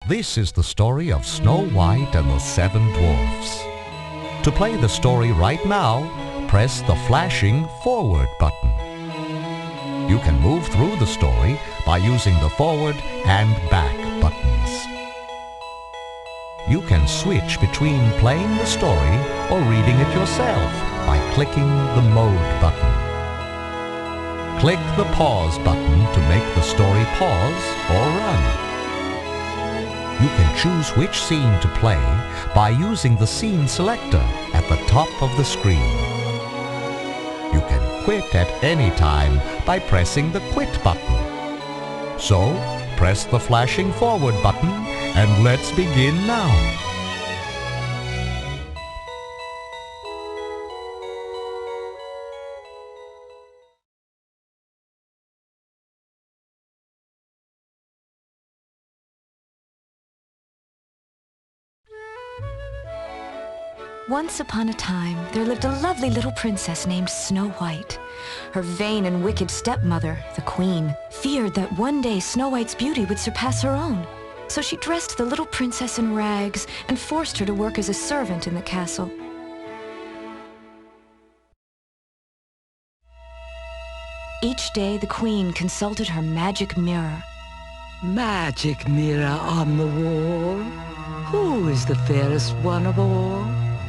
This is the story of Snow White and the Seven Dwarfs. To play the story right now, press the flashing forward button. You can move through the story by using the forward and back buttons. You can switch between playing the story or reading it yourself by clicking the mode button. Click the pause button to make the story pause or run. You can choose which scene to play by using the scene selector at the top of the screen. You can quit at any time by pressing the quit button. So, press the flashing forward button and let's begin now. Once upon a time, there lived a lovely little princess named Snow White. Her vain and wicked stepmother, the Queen, feared that one day Snow White's beauty would surpass her own. So she dressed the little princess in rags and forced her to work as a servant in the castle. Each day, the Queen consulted her magic mirror. Magic mirror on the wall, who is the fairest one of all?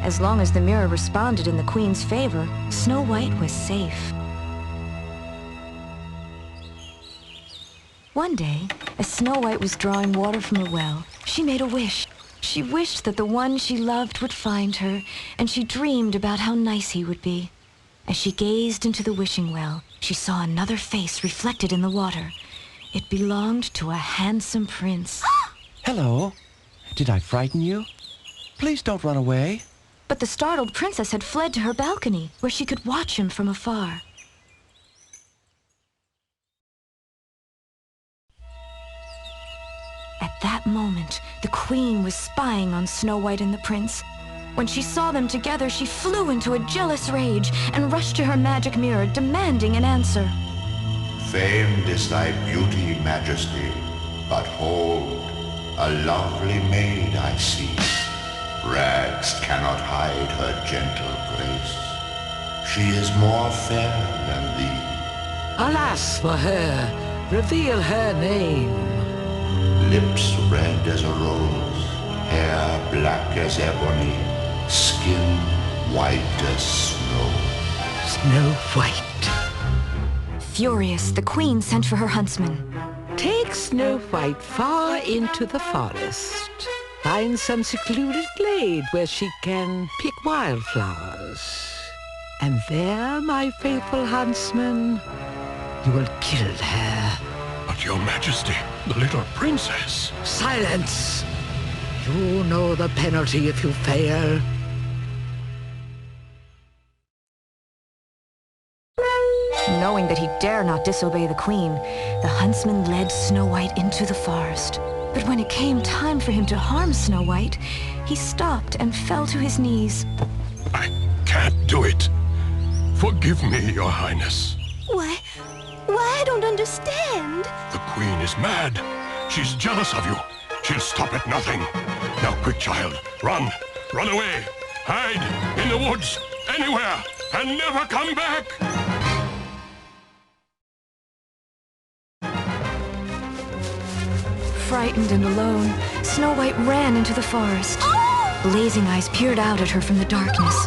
As long as the mirror responded in the Queen's favor, Snow White was safe. One day, as Snow White was drawing water from a well, she made a wish. She wished that the one she loved would find her, and she dreamed about how nice he would be. As she gazed into the wishing well, she saw another face reflected in the water. It belonged to a handsome prince. Hello. Did I frighten you? Please don't run away. But the startled princess had fled to her balcony, where she could watch him from afar. At that moment, the Queen was spying on Snow White and the prince. When she saw them together, she flew into a jealous rage and rushed to her magic mirror, demanding an answer. Famed is thy beauty, Majesty, but hold, a lovely maid I see. Rags cannot hide her gentle grace. She is more fair than thee. Alas for her, reveal her name. Lips red as a rose, hair black as ebony, skin white as snow. Snow White. Furious, the Queen sent for her huntsman. Take Snow White far into the forest. Find some secluded glade where she can pick wildflowers. And there, my faithful huntsman, you will kill her. But your Majesty, the little princess. Silence! You know the penalty if you fail. Knowing that he dare not disobey the Queen, the huntsman led Snow White into the forest. But when it came time for him to harm Snow White, he stopped and fell to his knees. I can't do it. Forgive me, Your Highness. Why, I don't understand. The Queen is mad. She's jealous of you. She'll stop at nothing. Now, quick, child. Run. Run away. Hide in the woods. Anywhere. And never come back. Frightened and alone, Snow White ran into the forest. Blazing eyes peered out at her from the darkness.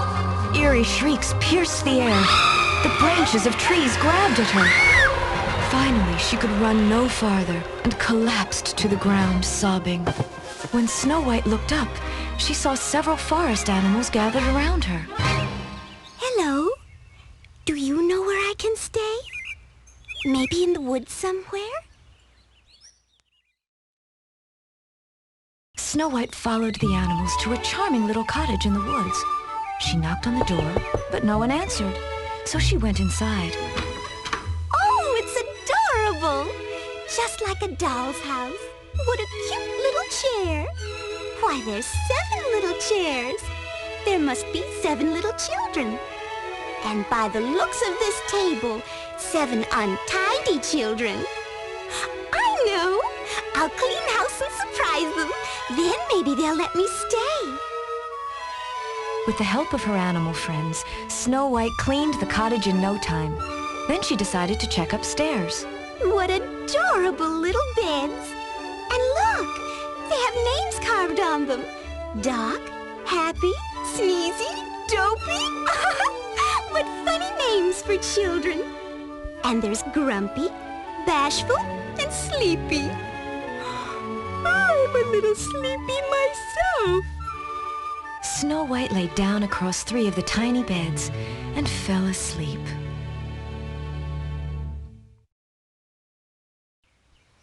Eerie shrieks pierced the air. The branches of trees grabbed at her. Finally, she could run no farther and collapsed to the ground, sobbing. When Snow White looked up, she saw several forest animals gathered around her. Hello. Do you know where I can stay? Maybe in the woods somewhere? Snow White followed the animals to a charming little cottage in the woods. She knocked on the door, but no one answered, so she went inside. Oh, it's adorable! Just like a doll's house. What a cute little chair. Why, there's 7 little chairs. There must be 7 little children. And by the looks of this table, 7 untidy children. I know! I'll clean house house and surprise them. Then maybe they'll let me stay. With the help of her animal friends, Snow White cleaned the cottage in no time. Then she decided to check upstairs. What adorable little beds. And look, they have names carved on them. Doc, Happy, Sneezy, Dopey. What funny names for children. And there's Grumpy, Bashful, and Sleepy. I'm a little sleepy myself. Snow White lay down across 3 of the tiny beds and fell asleep.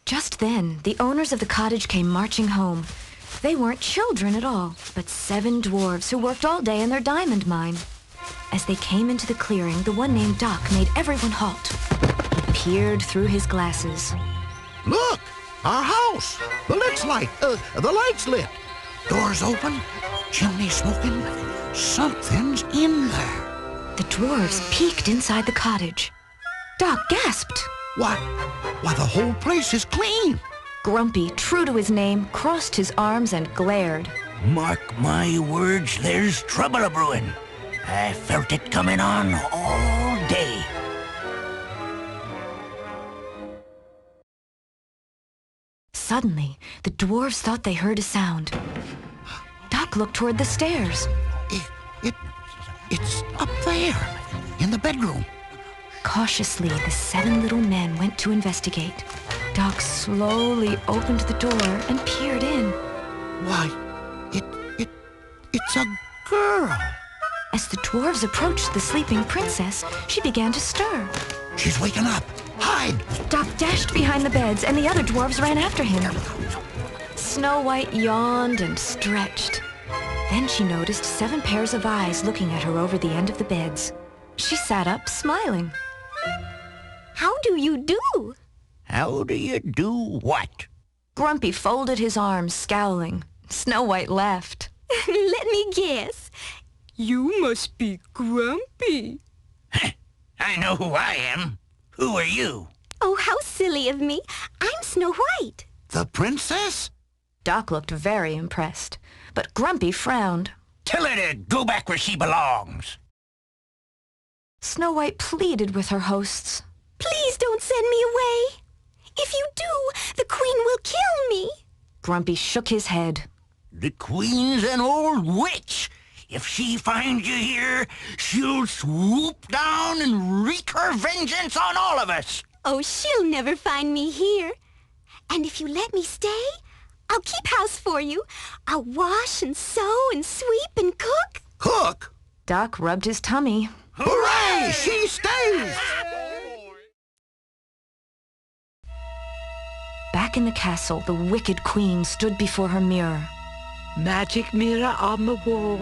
Just then, the owners of the cottage came marching home. They weren't children at all, but 7 dwarves who worked all day in their diamond mine. As they came into the clearing, the one named Doc made everyone halt. He peered through his glasses. Look! Our house! The light's lit. Doors open, chimney smoking. Something's in there. The dwarves peeked inside the cottage. Doc gasped. Why, the whole place is clean. Grumpy, true to his name, crossed his arms and glared. Mark my words, there's trouble a-brewing. I felt it coming on all day. Suddenly, the dwarves thought they heard a sound. Doc looked toward the stairs. It's up there, in the bedroom. Cautiously, the 7 little men went to investigate. Doc slowly opened the door and peered in. Why, it's a girl. As the dwarves approached the sleeping princess, she began to stir. She's waking up. Hide! Doc dashed behind the beds, and the other dwarves ran after him. Snow White yawned and stretched. Then she noticed 7 pairs of eyes looking at her over the end of the beds. She sat up, smiling. How do you do? How do you do what? Grumpy folded his arms, scowling. Snow White laughed. Let me guess. You must be Grumpy. I know who I am. Who are you? Oh, how silly of me. I'm Snow White. The princess? Doc looked very impressed, but Grumpy frowned. Tell her to go back where she belongs. Snow White pleaded with her hosts. Please don't send me away. If you do, the queen will kill me. Grumpy shook his head. The queen's an old witch. If she finds you here, she'll swoop down and wreak her vengeance on all of us. Oh, she'll never find me here. And if you let me stay, I'll keep house for you. I'll wash and sew and sweep and cook. Cook? Doc rubbed his tummy. Hooray! She stays! Back in the castle, the wicked queen stood before her mirror. Magic mirror on the wall,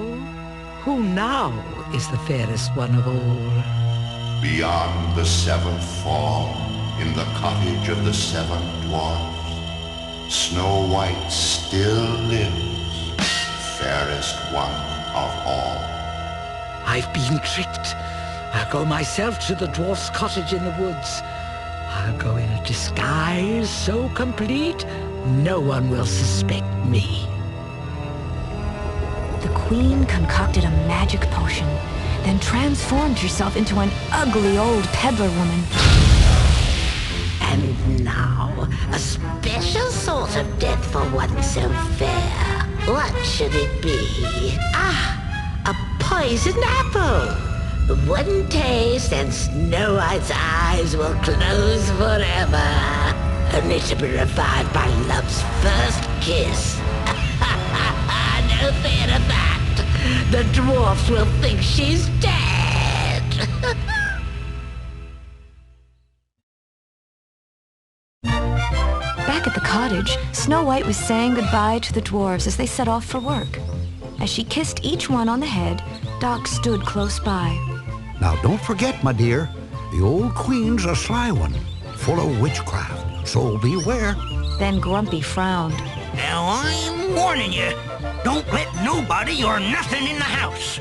who now is the fairest one of all? Beyond the 7th fall, in the cottage of the 7 dwarfs, Snow White still lives, fairest one of all. I've been tricked. I'll go myself to the dwarf's cottage in the woods. I'll go in a disguise so complete, no one will suspect me. The queen concocted a magic potion, then transformed herself into an ugly old peddler woman. And now, a special sort of death for one so fair. What should it be? Ah, a poisoned apple. One taste and Snow White's eyes will close forever, only to be revived by love's first kiss. No fear of that. The dwarfs will think she's dead. Back at the cottage, Snow White was saying goodbye to the dwarves as they set off for work. As she kissed each one on the head, Doc stood close by. Now don't forget, my dear, the old queen's a sly one, full of witchcraft, so beware. Then Grumpy frowned. Now I'm warning you. Don't let nobody or nothing in the house.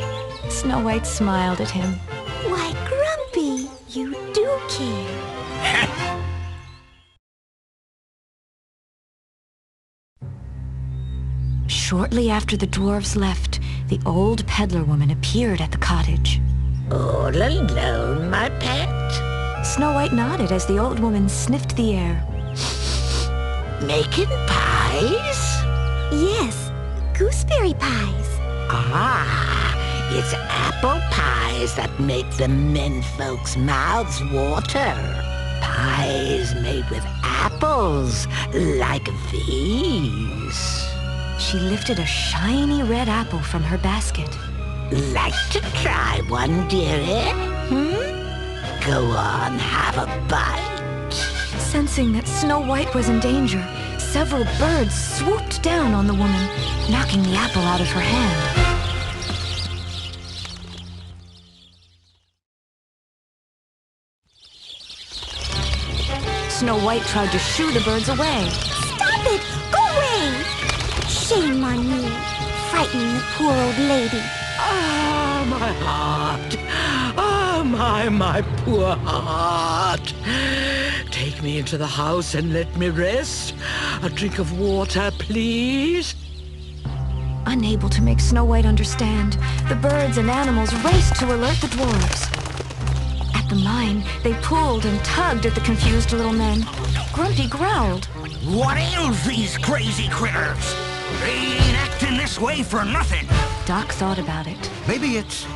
Snow White smiled at him. Why, Grumpy, you do care. Shortly after the dwarves left, the old peddler woman appeared at the cottage. All alone, my pet? Snow White nodded as the old woman sniffed the air. Making pies? Yes, gooseberry pies. Ah, it's apple pies that make the menfolk's mouths water. Pies made with apples, like these. She lifted a shiny red apple from her basket. Like to try one, dearie? Go on, have a bite. Sensing that Snow White was in danger, several birds swooped down on the woman, knocking the apple out of her hand. Snow White tried to shoo the birds away. Stop it! Go away! Shame on you, frightening the poor old lady. Ah, my heart. Ah, my poor heart. Take me into the house and let me rest. A drink of water, please. Unable to make Snow White understand, the birds and animals raced to alert the dwarves. At the mine, they pulled and tugged at the confused little men. Grumpy growled. What ails these crazy critters? They ain't acting this way for nothing. Doc thought about it. Maybe it's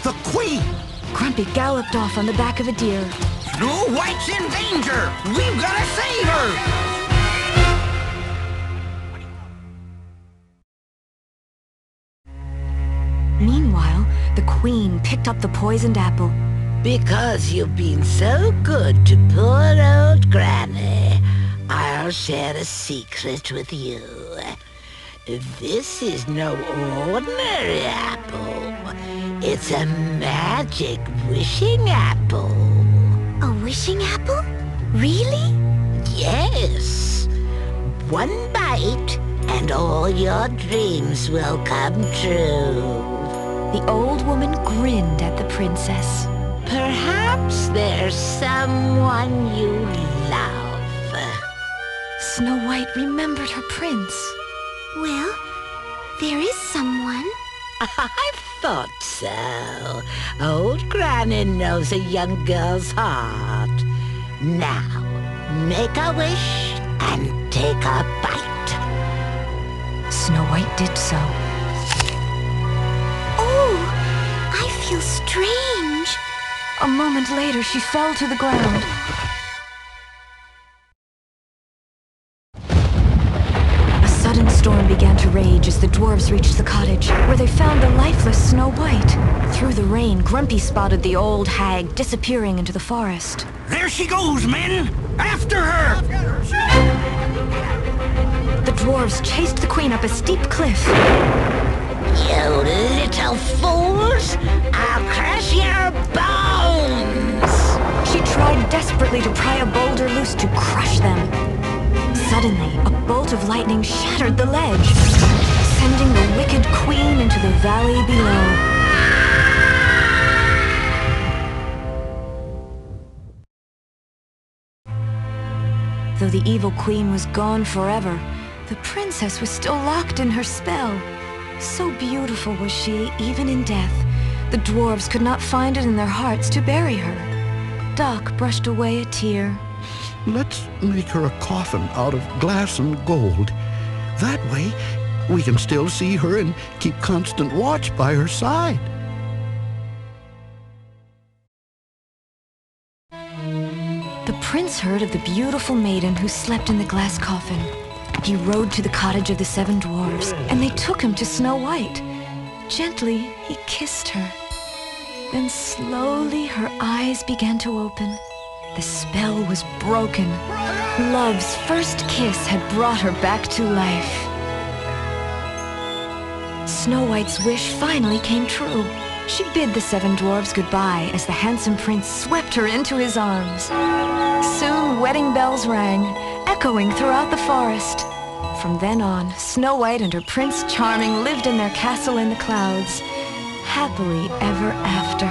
the Queen. Grumpy galloped off on the back of a deer. Snow White's in danger! We've got to save her! Meanwhile, the Queen picked up the poisoned apple. Because you've been so good to poor old Granny, I'll share a secret with you. This is no ordinary apple. It's a magic wishing apple. A wishing apple? Really? Yes. One bite and all your dreams will come true. The old woman grinned at the princess. Perhaps there's someone you love. Snow White remembered her prince. Well, there is someone. I thought so. Old Granny knows a young girl's heart. Now, make a wish and take a bite. Snow White did so. Oh, I feel strange. A moment later, she fell to the ground. A sudden storm began to rage as the dwarves reached the cottage, where they found the lifeless Snow White. Through the rain, Grumpy spotted the old hag disappearing into the forest. There she goes, men! After her! The dwarves chased the queen up a steep cliff. You little fools! I'll crush your bones! She tried desperately to pry a boulder loose to crush them. Suddenly, a bolt of lightning shattered the ledge, sending the wicked queen into the valley below. Though the evil queen was gone forever, the princess was still locked in her spell. So beautiful was she, even in death. The dwarves could not find it in their hearts to bury her. Doc brushed away a tear. Let's make her a coffin out of glass and gold. That way, we can still see her and keep constant watch by her side. The prince heard of the beautiful maiden who slept in the glass coffin. He rode to the cottage of the 7 dwarves, and they took him to Snow White. Gently, he kissed her. Then slowly her eyes began to open. The spell was broken. Love's first kiss had brought her back to life. Snow White's wish finally came true. She bid the 7 dwarves goodbye as the handsome prince swept her into his arms. Soon wedding bells rang, echoing throughout the forest. From then on, Snow White and her Prince Charming lived in their castle in the clouds, happily ever after.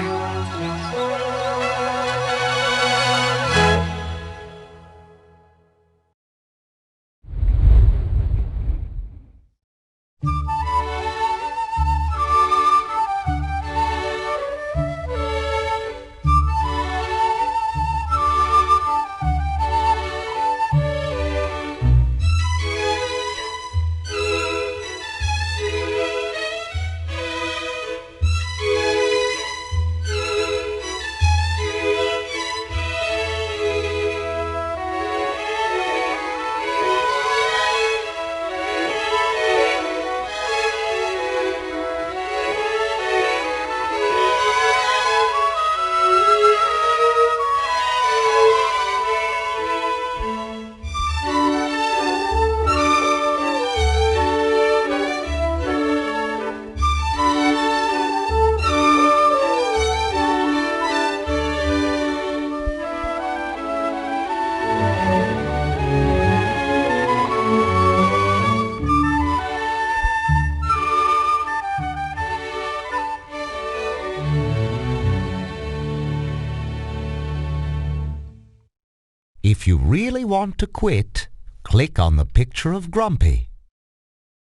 If you really want to quit, click on the picture of Grumpy.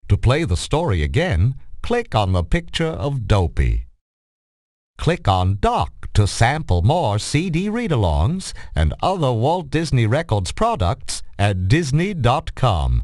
To play the story again, click on the picture of Dopey. Click on Doc to sample more CD read-alongs and other Walt Disney Records products at Disney.com.